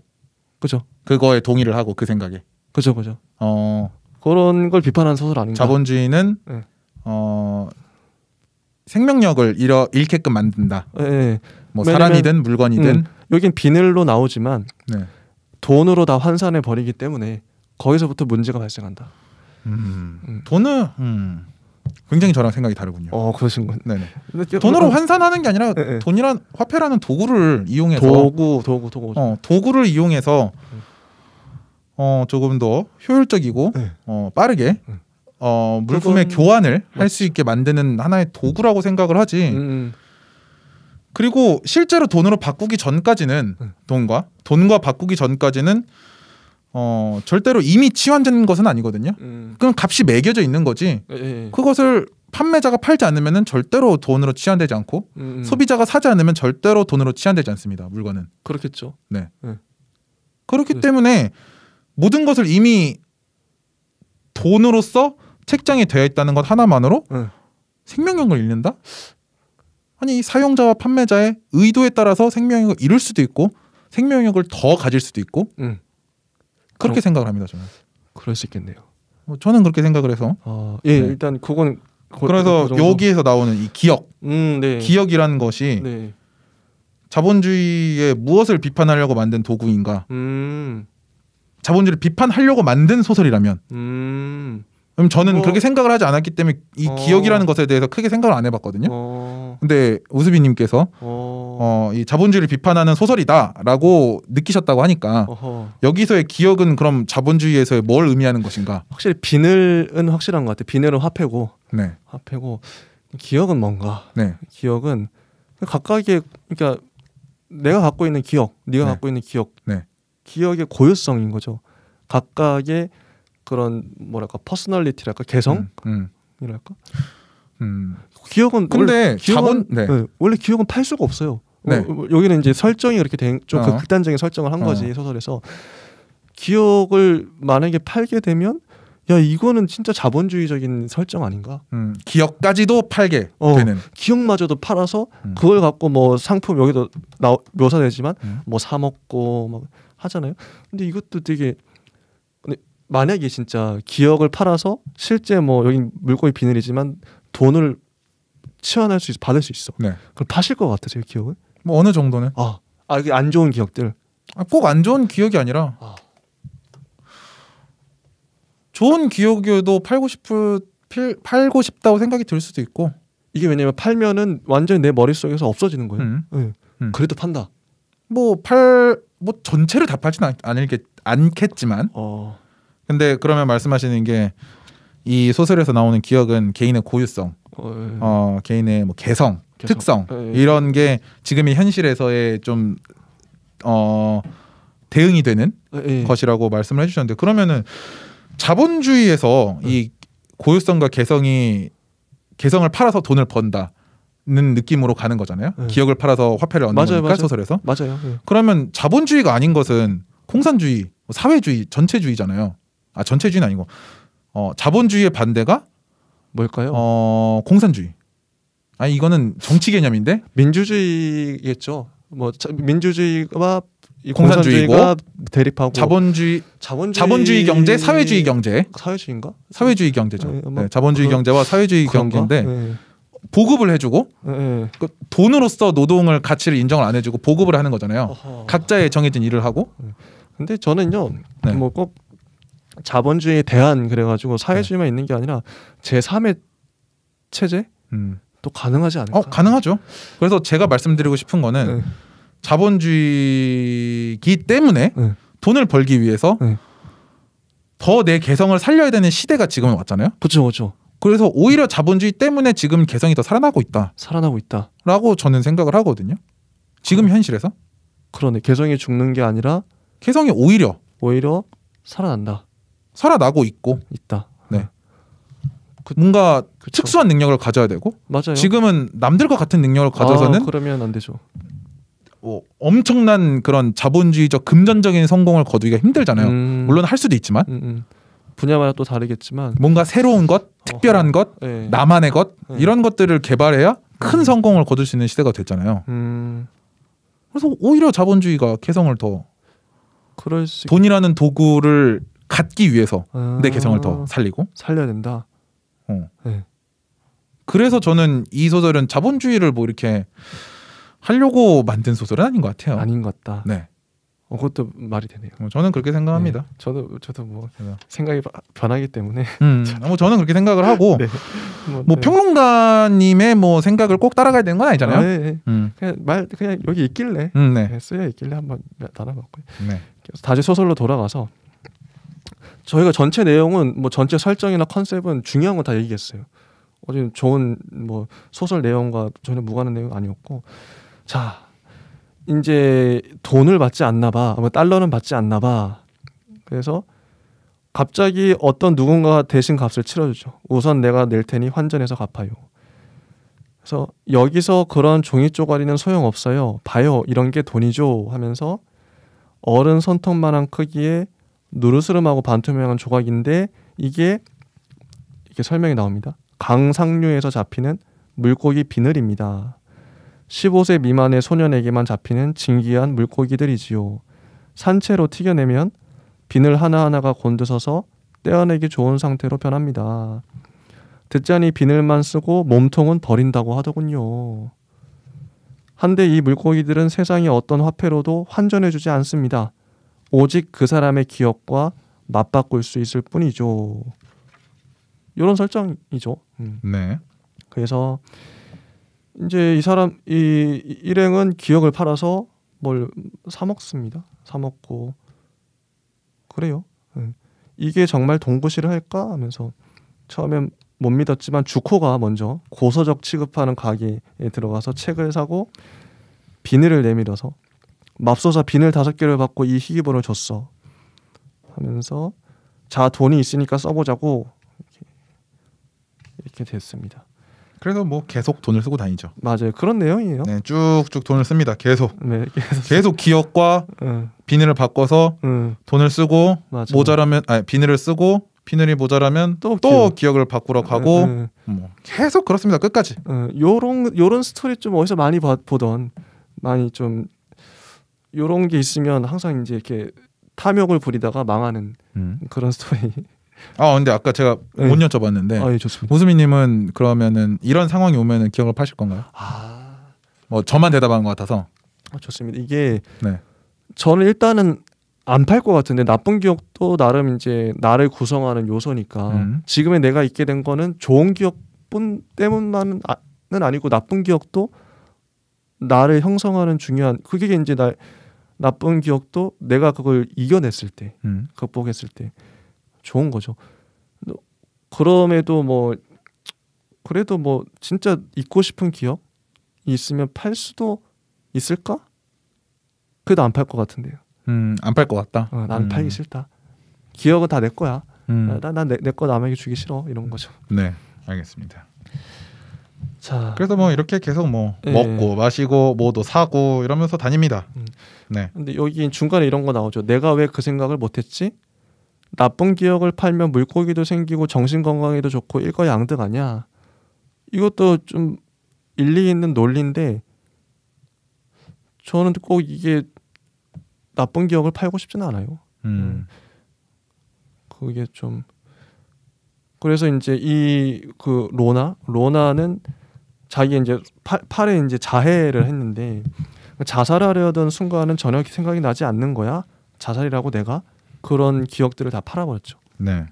그죠? 그거에 동의를 하고 그 생각에, 그죠. 그런 걸 비판하는 소설 아닌가? 자본주의는 생명력을 잃게끔 만든다. 네. 뭐 사람이든 물건이든 여긴 비늘로 나오지만 돈으로 다 환산해 버리기 때문에 거기서부터 문제가 발생한다. 돈은 굉장히 저랑 생각이 다르군요. 그러신 건. 네네. 돈으로 환산하는 게 아니라 돈이란 화폐라는 도구를 이용해서 도구를 이용해서 조금 더 효율적이고 빠르게 물품의 교환을 할 수 있게 만드는 하나의 도구라고 생각을 하지. 그리고 실제로 돈으로 바꾸기 전까지는 돈과 바꾸기 전까지는 절대로 이미 치환된 것은 아니거든요. 그럼 값이 매겨져 있는 거지. 그것을 판매자가 팔지 않으면 절대로 돈으로 치환되지 않고 소비자가 사지 않으면 절대로 돈으로 치환되지 않습니다. 물건은. 그렇겠죠. 네. 그렇기 때문에 모든 것을 이미 돈으로서 책장에 되어 있다는 것 하나만으로 생명력을 잃는다? 아니 사용자와 판매자의 의도에 따라서 생명력을 잃을 수도 있고 생명력을 더 가질 수도 있고 그렇게 생각을 합니다. 저는. 그럴 수 있겠네요. 저는 그렇게 생각을 해서 예, 네. 일단 그건 그래서 여기에서 나오는 이 기억, 네. 기억이라는 것이 네. 자본주의의 무엇을 비판하려고 만든 도구인가? 자본주의를 비판하려고 만든 소설이라면 그럼 저는 그렇게 생각을 하지 않았기 때문에 이 기억이라는 것에 대해서 크게 생각을 안 해봤거든요. 근데 우수비님께서 이 자본주의를 비판하는 소설이다라고 느끼셨다고 하니까 여기서의 기억은 그럼 자본주의에서의 뭘 의미하는 것인가? 확실히 비늘은 확실한 것 같아요. 비늘은 화폐고, 네. 화폐고 기억은 뭔가? 네. 기억은 각각의 그러니까 내가 갖고 있는 기억, 네가 네. 갖고 있는 기억, 네. 기억의 고유성인 거죠. 각각의 그런 뭐랄까 퍼스널리티랄까 개성이랄까. 기억은 근데 원래 기억은 팔 수가 없어요. 네. 여기는 이제 설정이 그렇게 좀 극단적인 설정을 한 거지 소설에서. 기억을 만약에 팔게 되면 야 이거는 진짜 자본주의적인 설정 아닌가? 기억까지도 팔게 되는. 기억마저도 팔아서 그걸 갖고 뭐 상품 여기도 묘사되지만 뭐 사 먹고 막 하잖아요. 근데 이것도 되게 만약에 진짜 기억을 팔아서 실제 뭐 여기 물고기 비늘이지만 돈을 치환할 수 있어, 받을 수 있어. 네. 그럼 파실 것 같으세요 기억을? 뭐 어느 정도는? 이게 안 좋은 기억들. 꼭 안 좋은 기억이 아니라 좋은 기억이어도 팔고 싶다고 생각이 들 수도 있고. 이게 왜냐면 팔면은 완전히 내 머릿속에서 없어지는 거예요. 그래도 판다. 뭐 전체를 다 팔지는 않겠지만. 근데 그러면 말씀하시는 게 이 소설에서 나오는 기억은 개인의 고유성, 개인의 뭐 개성, 특성 이런 게 지금의 현실에서의 좀 대응이 되는 것이라고 말씀을 해주셨는데 그러면은 자본주의에서 이 고유성과 개성을 팔아서 돈을 번다는 느낌으로 가는 거잖아요. 기억을 팔아서 화폐를 얻는 거니까 소설에서. 맞아요. 그러면 자본주의가 아닌 것은 공산주의, 사회주의, 전체주의잖아요. 전체주의는 아니고 자본주의의 반대가 뭘까요? 공산주의. 이거는 정치 개념인데 민주주의겠죠. 뭐 민주주의와 공산주의가 대립하고 자본주의 경제, 사회주의 경제. 사회주의인가? 사회주의 경제죠. 네, 자본주의 경제와 사회주의 경제인데 보급을 해주고 돈으로서 노동을 가치를 인정을 안 해주고 보급을 하는 거잖아요. 각자의 정해진 일을 하고. 근데 저는요, 뭐 꼭 자본주의에 대한 그래가지고 사회주의만 있는 게 아니라 제3의 체제 또 가능하지 않을까? 가능하죠. 그래서 제가 말씀드리고 싶은 거는 자본주의이기 때문에 돈을 벌기 위해서 더 내 개성을 살려야 되는 시대가 지금은 왔잖아요. 그렇죠. 그래서 오히려 자본주의 때문에 지금 개성이 더 살아나고 있다라고 저는 생각을 하거든요. 지금 현실에서. 그러네. 개성이 죽는 게 아니라 개성이 오히려 살아나고 있다. 네. 뭔가 특수한 능력을 가져야 되고. 맞아요. 지금은 남들과 같은 능력을 가져서는 그러면 안 되죠. 엄청난 그런 자본주의적 금전적인 성공을 거두기가 힘들잖아요. 물론 할 수도 있지만 분야마다 또 다르겠지만 뭔가 새로운 것, 특별한 것, 나만의 것 이런 것들을 개발해야 큰 성공을 거둘 수 있는 시대가 됐잖아요. 그래서 오히려 자본주의가 개성을 더 돈이라는 도구를 갖기 위해서 내 개성을 더 살려야 된다. 그래서 저는 이 소설은 자본주의를 뭐 이렇게 하려고 만든 소설은 아닌 것 같아요. 아닌 것 같다. 네. 그것도 말이 되네요. 저는 그렇게 생각합니다. 저도 뭐 생각이 변하기 때문에. 뭐 저는 그렇게 생각을 하고 뭐 평론가님의 뭐 생각을 꼭 따라가야 되는 건 아니잖아요. 그냥 여기 있길래 쓰여 있길래 한번 나눠봤고요. 다시 소설로 돌아가서 저희가 전체 내용은 뭐 전체 설정이나 컨셉은 중요한 건 다 얘기했어요. 어제 좋은 뭐 소설 내용과 전혀 무관한 내용 아니었고, 자 이제 돈을 받지 않나 봐, 달러는 받지 않나 봐. 그래서 갑자기 어떤 누군가가 대신 값을 치러주죠. 우선 내가 낼 테니 환전해서 갚아요. 그래서 여기서 그런 종이 쪼가리는 소용없어요. 봐요, 이런 게 돈이죠 하면서 어른 손톱만한 크기의 누르스름하고 반투명한 조각인데 이게 설명이 나옵니다. 강상류에서 잡히는 물고기 비늘입니다. 15세 미만의 소년에게만 잡히는 진귀한 물고기들이지요. 산채로 튀겨내면 비늘 하나하나가 곤두서서 떼어내기 좋은 상태로 변합니다. 듣자니 비늘만 쓰고 몸통은 버린다고 하더군요. 한데 이 물고기들은 세상의 어떤 화폐로도 환전해주지 않습니다. 오직 그 사람의 기억과 맞바꿀 수 있을 뿐이죠. 이런 설정이죠. 네. 그래서 이제 이 사람 이 일행은 기억을 팔아서 뭘 사 먹습니다. 사 먹고 그래요. 이게 정말 동구시를 할까 하면서 처음엔 못 믿었지만 주코가 먼저 고서적 취급하는 가게에 들어가서 책을 사고 비늘을 내밀어서 맙소사 비늘 5개를 받고 이 희귀본을 줬어 하면서 자 돈이 있으니까 써보자고 이렇게 됐습니다. 그래서 뭐 계속 돈을 쓰고 다니죠. 맞아요. 그런 내용이에요. 네, 쭉쭉 돈을 씁니다. 계속. 네, 계속 기억과 비늘을 바꿔서 돈을 쓰고 맞아. 모자라면 비늘을 쓰고 비늘이 모자라면 또 기억을 바꾸러 가고 뭐 계속 그렇습니다. 끝까지. 요런 스토리 좀 어디서 많이 보던 많이 좀 요런 게 있으면 항상 이제 이렇게 탐욕을 부리다가 망하는 그런 스토리. 근데 아까 제가 못 여쭤봤는데 예, 좋습니다. 오수미님은 그러면은 이런 상황이 오면은 기억을 파실 건가요? 뭐 저만 대답한 것 같아서. 좋습니다. 이게 네. 저는 일단은 안 팔 것 같은데 나쁜 기억도 나름 이제 나를 구성하는 요소니까 지금의 내가 있게 된 거는 좋은 기억뿐 때문만은 아니고 나쁜 기억도 나를 형성하는 중요한 그게 이제 나쁜 기억도 내가 그걸 이겨냈을 때 극복했을 때 좋은 거죠. 그럼에도 뭐 그래도 뭐 진짜 잊고 싶은 기억이 있으면 팔 수도 있을까? 그래도 안 팔 것 같은데요. 안 팔 것 같다. 난 팔기 싫다. 기억은 다 내 거야. 난 내 거 남에게 주기 싫어. 이런 거죠. 네, 알겠습니다. 자, 그래서 뭐 이렇게 계속 뭐 먹고 마시고 뭐도 사고 이러면서 다닙니다. 네. 근데 여기 중간에 이런 거 나오죠. 내가 왜 그 생각을 못했지? 나쁜 기억을 팔면 물고기도 생기고 정신 건강에도 좋고 일거양득 아니야. 이것도 좀 일리 있는 논리인데 저는 꼭 이게 나쁜 기억을 팔고 싶지는 않아요. 그게 좀 그래서 이제 이 그 로나는 자기 이제 팔에 이제 자해를 했는데 자살하려던 순간은 전혀 생각이 나지 않는 거야. 자살이라고 내가 그런 기억들을 다 팔아버렸죠. 네.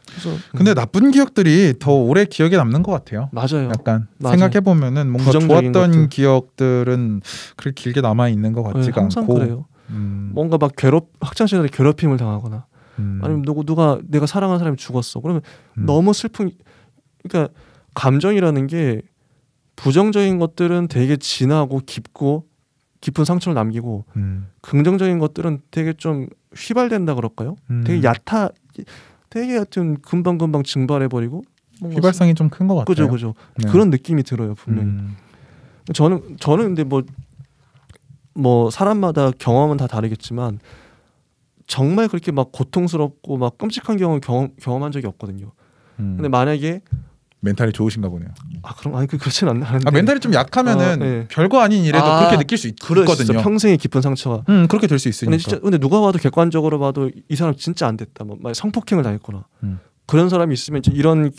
그래서 근데 나쁜 기억들이 더 오래 기억에 남는 것 같아요. 맞아요. 약간 생각해 보면은 뭔가 좋았던 것들. 기억들은 그렇게 길게 남아 있는 것 같지가 항상 않고. 그래요. 뭔가 막 학창 시절에 괴롭힘을 당하거나 아니면 누가 내가 사랑하는 사람이 죽었어. 그러면 너무 슬픈. 그러니까 감정이라는 게 부정적인 것들은 되게 진하고 깊은 상처를 남기고 긍정적인 것들은 되게 좀 휘발된다 그럴까요? 되게 되게 하여튼 금방 증발해버리고 휘발성이 좀 큰 것 같아요. 그죠. 네. 그런 느낌이 들어요 분명히. 저는 근데 뭐 사람마다 경험은 다 다르겠지만 정말 그렇게 막 고통스럽고 막 끔찍한 경험을 경험한 적이 없거든요. 근데 만약에 멘탈이 좋으신가 보네요. 그렇진 않는데. 멘탈이 좀 약하면은 네. 별거 아닌 일에도 그렇게 느낄 수 있거든요. 평생의 깊은 상처가. 그렇게 될 수 있으니까. 근데 누가 봐도 객관적으로 봐도 이 사람 진짜 안 됐다. 막 성폭행을 당했거나 그런 사람이 있으면 이제 이런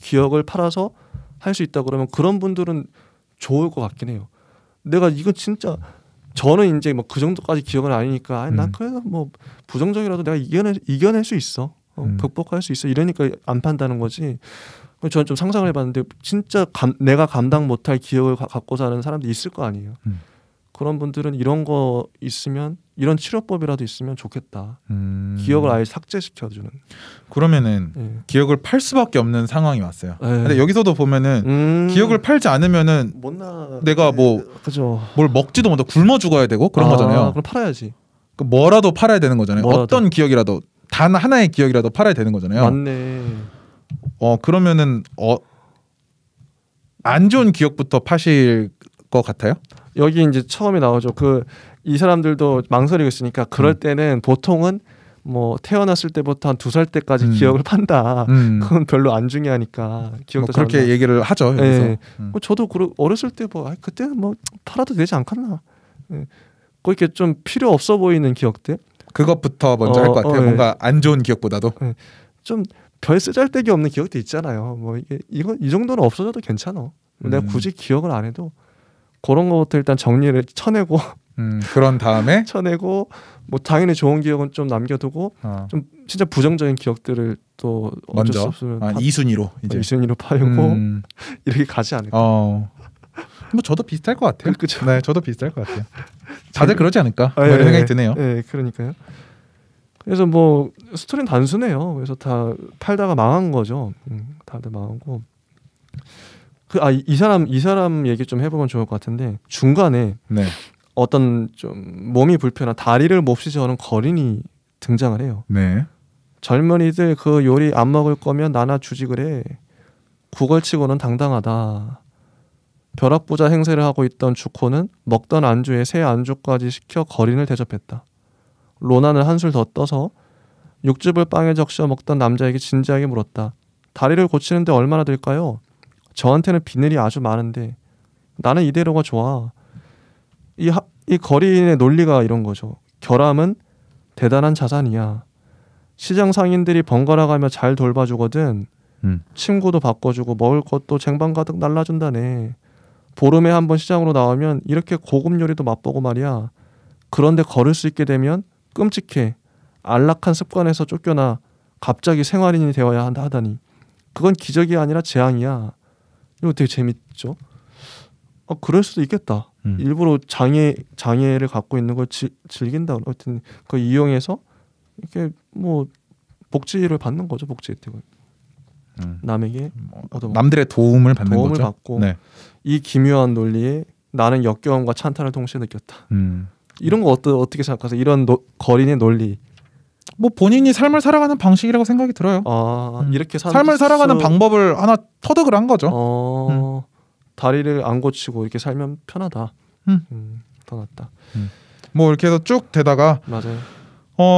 기억을 팔아서 할 수 있다 그러면 그런 분들은 좋을 것 같긴 해요. 내가 이거 진짜 저는 이제 뭐 그 정도까지 기억은 아니니까 난 그래도 뭐 부정적이라도 내가 이겨낼 수 있어. 극복할 수 있어. 이러니까 안 판다는 거지. 저는 좀 상상을 해봤는데 진짜 내가 감당 못할 기억을 갖고 사는 사람들이 있을 거 아니에요. 그런 분들은 이런 거 있으면 이런 치료법이라도 있으면 좋겠다. 기억을 아예 삭제시켜주는. 그러면은 기억을 팔 수밖에 없는 상황이 왔어요. 근데 여기서도 보면은 기억을 팔지 않으면은 내가 뭘 먹지도 못하고 굶어 죽어야 되고 그런 거잖아요. 그럼 팔아야지. 뭐라도 팔아야 되는 거잖아요. 어떤 기억이라도 단 하나의 기억이라도 팔아야 되는 거잖아요. 맞네. 그러면은 안 좋은 기억부터 파실 것 같아요? 여기 이제 처음에 나오죠. 이 사람들도 망설이고 있으니까 그럴 때는 보통은 뭐 태어났을 때부터 한 2살 때까지 기억을 판다. 그건 별로 안 중요하니까 기억도 뭐 그렇게 얘기를 하죠. 여기서. 네. 저도 어렸을 때 뭐 그때는 뭐 팔아도 되지 않겠나. 네. 그렇게 좀 필요 없어 보이는 기억들. 그것부터 먼저 할 것 같아요. 뭔가 안 좋은 기억보다도. 네. 좀 별 쓰잘데기 없는 기억도 있잖아요. 뭐 이 정도는 없어져도 괜찮아. 내가 굳이 기억을 안 해도 그런 것부터 일단 정리를 쳐내고. 그런 다음에 쳐내고 뭐 당연히 좋은 기억은 좀 남겨두고 좀 진짜 부정적인 기억들을 또 어쩔 수 없으면 2순위로 이제 2순위로 파이고 이렇게 가지 않을까. 뭐 저도 비슷할 것 같아요. 그렇죠. 네, 저도 비슷할 것 같아요. 다들 그러지 않을까 뭐 이런 생각이 드네요. 네, 그러니까요. 그래서 뭐 스토리는 단순해요. 그래서 다 팔다가 망한 거죠. 다들 망하고. 이 사람 얘기 좀 해보면 좋을 것 같은데 중간에. 네. 어떤 좀 몸이 불편한 다리를 몹시 저는 거린이 등장을 해요. 네. 젊은이들 그 요리 안 먹을 거면 나나 주지 그래. 구걸치고는 당당하다. 벼락부자 행세를 하고 있던 주코는 먹던 안주에 새 안주까지 시켜 거린을 대접했다. 로나는 한술 더 떠서 육즙을 빵에 적셔 먹던 남자에게 진지하게 물었다. 다리를 고치는데 얼마나 들까요? 저한테는 비늘이 아주 많은데 나는 이대로가 좋아. 이 거린의 논리가 이런 거죠. 결함은 대단한 자산이야. 시장 상인들이 번갈아가며 잘 돌봐주거든. 침구도 바꿔주고 먹을 것도 쟁반 가득 날라준다네. 보름에 한 번 시장으로 나오면 이렇게 고급 요리도 맛보고 말이야. 그런데 걸을 수 있게 되면 끔찍해. 안락한 습관에서 쫓겨나 갑자기 생활인이 되어야 한다 하다니. 그건 기적이 아니라 재앙이야. 이거 되게 재밌죠? 그럴 수도 있겠다. 일부러 장애를 갖고 있는 걸 즐긴다. 하여튼 그 이용해서 이렇게 뭐 복지를 받는 거죠. 복지 혜택을. 남에게 남들의 도움을 받는 도움을 거죠. 받고 네. 이 기묘한 논리에 나는 역겨움과 찬탄을 동시에 느꼈다. 이런 거 어떻게 생각하세요? 이런 거린의 논리. 뭐 본인이 삶을 살아가는 방식이라고 생각이 들어요. 이렇게 삶을 살아가는 방법을 하나 터득을 한 거죠. 다리를 안 고치고 이렇게 살면 편하다. 더 낫다. 뭐 이렇게 해서 쭉 되다가 맞아요.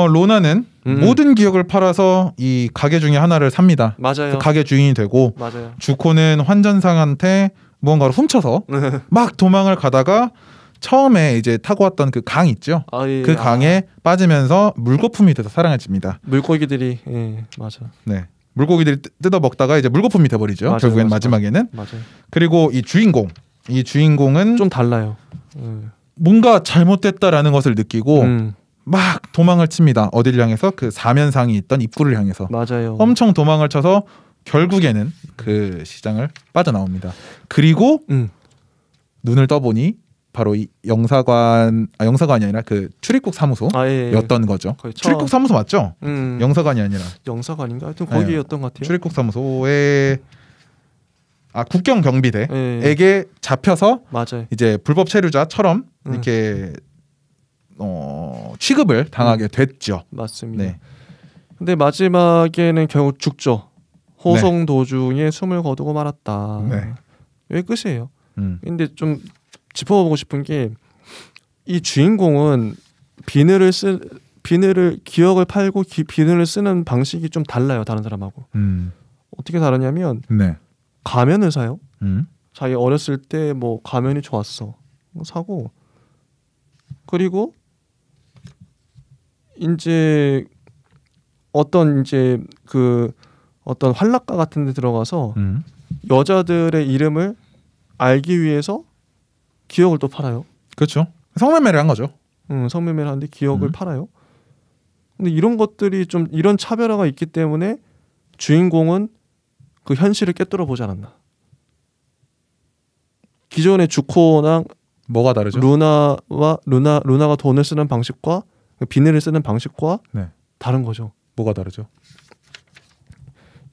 로나는 모든 기억을 팔아서 이 가게 중에 하나를 삽니다. 맞아요. 그 가게 주인이 되고 맞아요. 주코는 환전상한테 무언가를 훔쳐서 막 도망을 가다가 처음에 이제 타고 왔던 그 강 있죠. 그 강에 빠지면서 물거품이 돼서 사랑해집니다. 물고기들이 맞아. 네. 물고기들이 뜯어 먹다가 이제 물거품이 돼버리죠. 맞아요, 결국엔 맞아요. 마지막에는. 맞아요. 그리고 이 주인공은 좀 달라요. 뭔가 잘못됐다라는 것을 느끼고 막 도망을 칩니다. 어딜 향해서? 그 사면상이 있던 입구를 향해서. 맞아요. 엄청 도망을 쳐서 결국에는 그 시장을 빠져나옵니다. 그리고 눈을 떠보니 바로 이 영사관이 아니라 그 출입국 사무소였던 거죠. 출입국 사무소 맞죠? 영사관이 아니라 영사관인가? 하여튼 거기였던 것 같아요. 출입국 사무소에 국경 경비대에게 잡혀서 맞아요. 이제 불법 체류자처럼 이렇게 취급을 당하게 됐죠. 맞습니다. 네. 근데 마지막에는 결국 죽죠. 호송 도중에 숨을 거두고 말았다. 네. 여기 끝이에요. 근데 좀 짚어보고 싶은 게 이 주인공은 기억을 팔고 비늘을 쓰는 방식이 좀 달라요. 다른 사람하고. 어떻게 다르냐면 가면을 사요. 자기 어렸을 때 뭐 가면이 좋았어. 사고 그리고 이제 어떤 활락가 같은 데 들어가서 여자들의 이름을 알기 위해서 기억을 또 팔아요. 그렇죠. 성매매를 한 거죠. 성매매를 하는데 기억을 팔아요. 근데 이런 것들이 좀 이런 차별화가 있기 때문에 주인공은 그 현실을 깨뚫어 보지 않았나. 기존의 주코랑 뭐가 다르죠? 루나가 돈을 쓰는 방식과 비늘을 쓰는 방식과 다른 거죠. 뭐가 다르죠?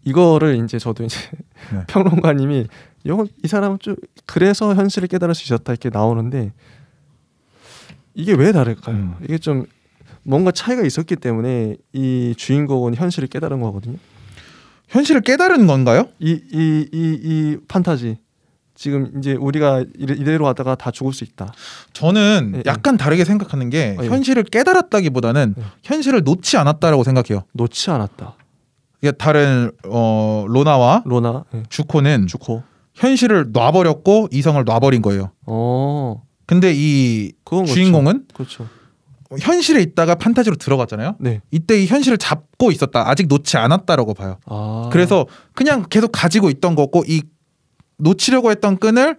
이거를 이제 저도 이제 평론가님이 이 사람은 좀 그래서 현실을 깨달을 수 있었다 이렇게 나오는데 이게 왜 다를까요? 이게 좀 뭔가 차이가 있었기 때문에 이 주인공은 현실을 깨달은 거거든요. 현실을 깨달은 건가요? 이 판타지 지금 이제 우리가 이대로 하다가 다 죽을 수 있다. 저는 약간 다르게 생각하는 게 현실을 깨달았다기보다는 현실을 놓지 않았다라고 생각해요. 놓지 않았다. 다른 로나 주코는 현실을 놔버렸고 이성을 놔버린 거예요. 근데 이 주인공은 그렇죠. 현실에 있다가 판타지로 들어갔잖아요. 네. 이때 이 현실을 잡고 있었다. 아직 놓지 않았다라고 봐요. 그래서 그냥 계속 가지고 있던 거고 이 놓치려고 했던 끈을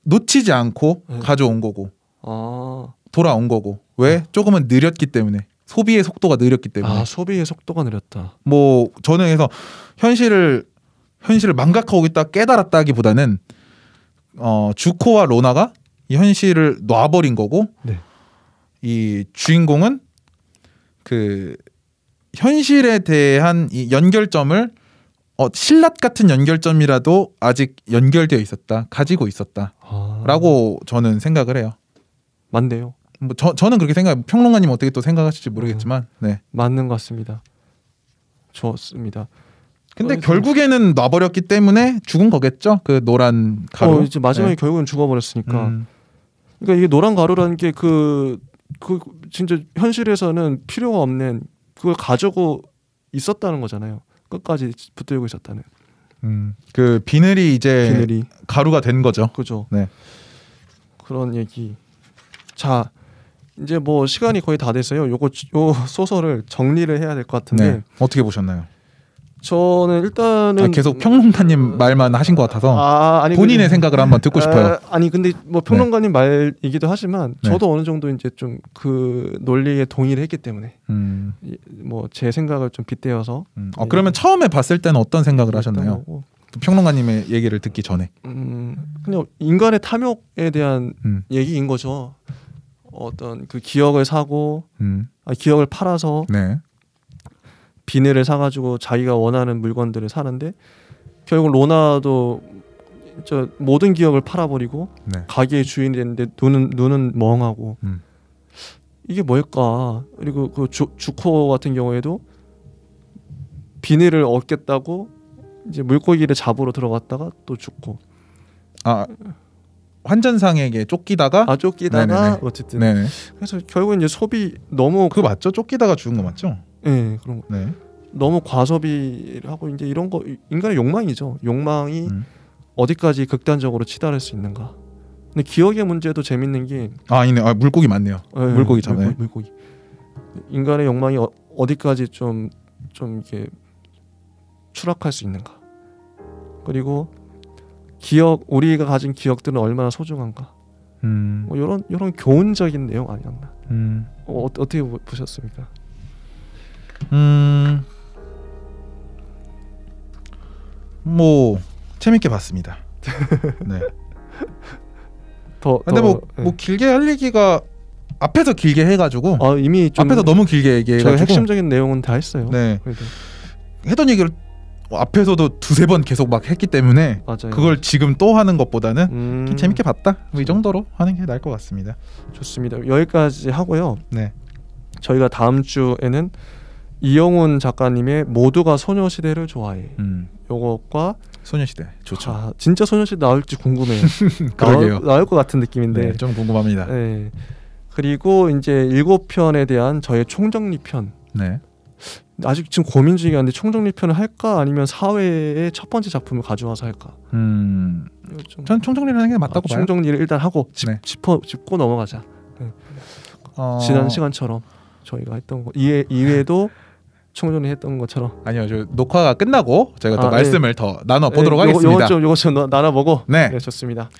놓치지 않고 가져온 거고 돌아온 거고. 왜? 조금은 느렸기 때문에. 소비의 속도가 느렸기 때문에. 소비의 속도가 느렸다. 뭐 저는 그래서 현실을 망각하고 있다 깨달았다기보다는 주코와 로나가 이 현실을 놔버린 거고 네. 이 주인공은 그 현실에 대한 이 연결점을 신라 같은 연결점이라도 아직 연결되어 있었다, 가지고 있었다라고 저는 생각을 해요. 맞네요. 뭐 저는 그렇게 생각해요. 평론가님 어떻게 또 생각하실지 모르겠지만, 네, 맞는 것 같습니다. 좋습니다. 근데 결국에는 놔버렸기 때문에 죽은 거겠죠. 그 노란 가루. 이제 마지막에 결국은 죽어버렸으니까. 그러니까 이게 노란 가루라는 게 그 진짜 현실에서는 필요가 없는 그걸 가지고 있었다는 거잖아요. 끝까지 붙들고 있었다는. 그 비늘이 가루가 된 거죠. 그죠. 네. 그런 얘기. 자, 이제 뭐 시간이 거의 다 됐어요. 요 소설을 정리를 해야 될 것 같은데. 네. 어떻게 보셨나요? 저는 일단은 계속 평론가님 말만 하신 것 같아서 아니, 본인의 생각을 한번 듣고 싶어요. 아니 근데 뭐 평론가님 말이기도 하지만 저도 어느 정도 이제 좀 그 논리에 동의를 했기 때문에 뭐 제 생각을 좀 빗대어서 그러면 처음에 봤을 때는 어떤 생각을 하셨나요? 평론가님의 얘기를 듣기 전에. 그냥 인간의 탐욕에 대한 얘기인 거죠. 어떤 그 기억을 사고 기억을 팔아서 네. 비늘을 사가지고 자기가 원하는 물건들을 사는데 결국 로나도 저 모든 기억을 팔아버리고 가게의 주인이 됐는데 눈은 멍하고 이게 뭘까? 그리고 그 주코 같은 경우에도 비늘을 얻겠다고 이제 물고기를 잡으러 들어갔다가 또 죽고. 환전상에게 쫓기다가 네네네. 어쨌든 네네. 그래서 결국 이제 소비 너무 그거 맞죠? 쫓기다가 죽은 거 맞죠? 네, 그런 거. 네. 너무 과소비를 하고 이제 이런 거 인간의 욕망이죠. 욕망이 어디까지 극단적으로 치달을 수 있는가. 근데 기억의 문제도 재밌는 게 있네. 물고기 맞네요. 네, 물고기 잡네. 물고기. 인간의 욕망이 어디까지 좀 이렇게 추락할 수 있는가. 그리고 우리가 가진 기억들은 얼마나 소중한가. 뭐 이런 교훈적인 내용 아니었나. 어떻게 보셨습니까? 뭐 재밌게 봤습니다. 네. 근데 뭐 길게 할 얘기가 앞에서 길게 해가지고 이미 좀 앞에서 너무 길게 얘기해가지고 핵심적인 내용은 다 했어요. 네. 그래도. 했던 얘기를 앞에서도 두세 번 계속 막 했기 때문에 맞아요. 그걸 지금 또 하는 것보다는 재밌게 봤다. 뭐 이 정도로 하는 게 나을 것 같습니다. 좋습니다. 여기까지 하고요. 네. 저희가 다음 주에는 이영훈 작가님의 모두가 소녀시대를 좋아해. 요것과 소녀시대 좋죠. 진짜 소녀시대 나올지 궁금해요. 그러게요. 나올 것 같은 느낌인데. 네, 좀 궁금합니다. 네. 그리고 이제 7편에 대한 저의 총정리편. 네. 아직 지금 고민 중이긴 한데 총정리편을 할까 아니면 사회의 첫 번째 작품을 가져와서 할까. 전 총정리를 하는 게 맞다고 봐요. 총정리를 일단 하고 짚고 넘어가자. 네. 지난 시간처럼 저희가 했던 거 이외에도 총정리했던 것처럼. 아니요, 저 녹화가 끝나고 저희가 또 말씀을 더 나눠 보도록 하겠습니다. 요거 좀 나눠보고. 네, 좋습니다.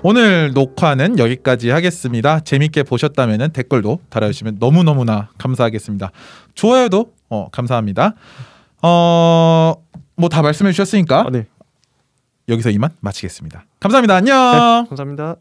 오늘 녹화는 여기까지 하겠습니다. 재밌게 보셨다면 댓글도 달아주시면 너무너무나 감사하겠습니다. 좋아요도 감사합니다. 뭐 다 말씀해 주셨으니까 네. 여기서 이만 마치겠습니다. 감사합니다. 안녕. 네, 감사합니다.